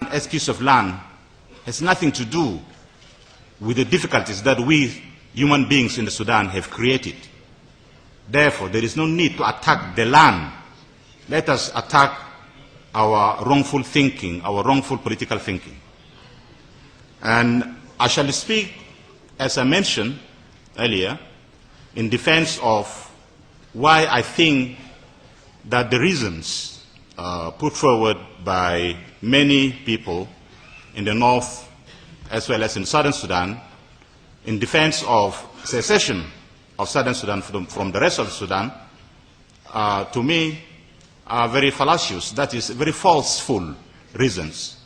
piece of land has nothing to do with the difficulties that we human beings in the Sudan have created. Therefore, there is no need to attack the land. Let us attack our wrongful thinking, our wrongful political thinking. And I shall speak, as I mentioned earlier, in defense of why I think that the reasons put forward by many people in the north as well as in southern Sudan in defense of secession of southern Sudan from the rest of Sudan, to me, are very fallacious. That is, very falseful reasons,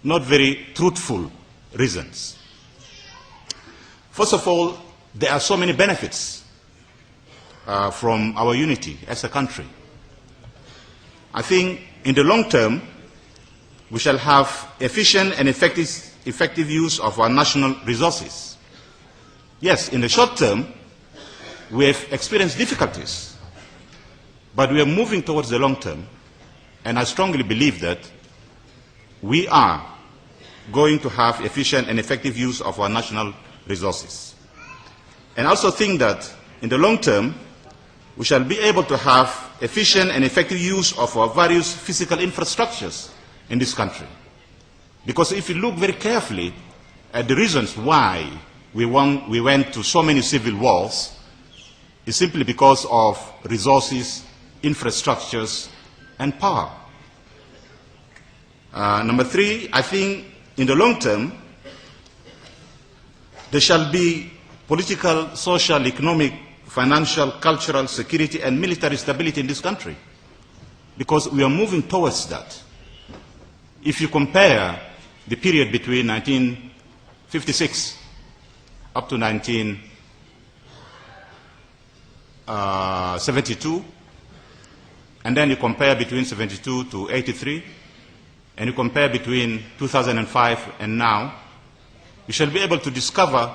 not very truthful reasons. First of all, there are so many benefits from our unity as a country. I think in the long term, we shall have efficient and effective use of our national resources. Yes, in the short term, we have experienced difficulties, but we are moving towards the long term, and I strongly believe that we are going to have efficient and effective use of our national resources. And I also think that in the long term, we shall be able to have efficient and effective use of our various physical infrastructures in this country. Because if you look very carefully at the reasons why we went to so many civil wars, it's simply because of resources, infrastructures, and power. Number three, I think in the long term, there shall be political, social, economic, financial, cultural, security, and military stability in this country, because we are moving towards that. If you compare the period between 1956 up to 1972, and then you compare between 72 to 83, and you compare between 2005 and now, you shall be able to discover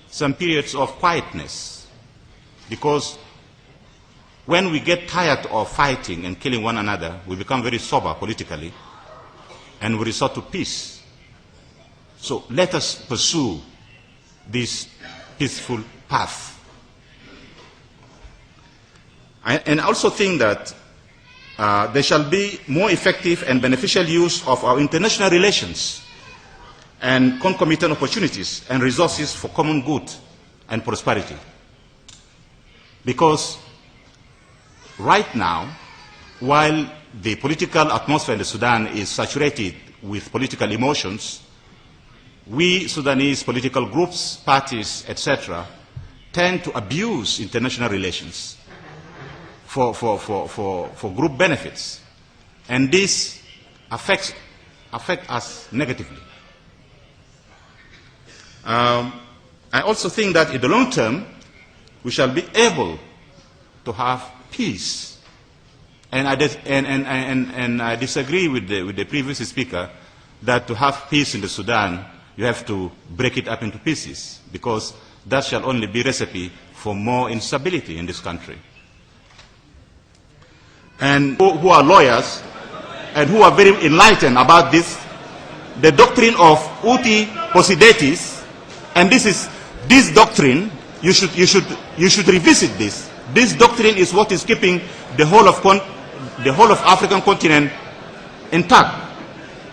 some periods of quietness. Because when we get tired of fighting and killing one another, we become very sober politically, and we resort to peace. So let us pursue this peaceful path. And I also think that there shall be more effective and beneficial use of our international relations and concomitant opportunities and resources for common good and prosperity. Because right now, while the political atmosphere in the Sudan is saturated with political emotions, we Sudanese political groups, parties, etc., tend to abuse international relations for group benefits. And this affects us negatively. I also think that in the long term, we shall be able to have peace. And I disagree with the previous speaker that to have peace in the Sudan, you have to break it up into pieces, because that shall only be a recipe for more instability in this country. And who are lawyers and who are very enlightened about this, the doctrine of uti possidetis, and this doctrine, you should revisit this. This doctrine is what is keeping the whole of African continent intact.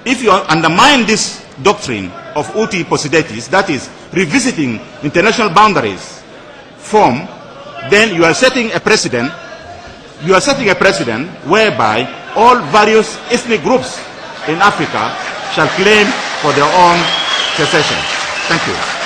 If you undermine this doctrine of uti possidetis, that is revisiting international boundaries form, then you are setting a precedent. You are setting a precedent whereby all various ethnic groups in Africa shall claim for their own secession. Thank you.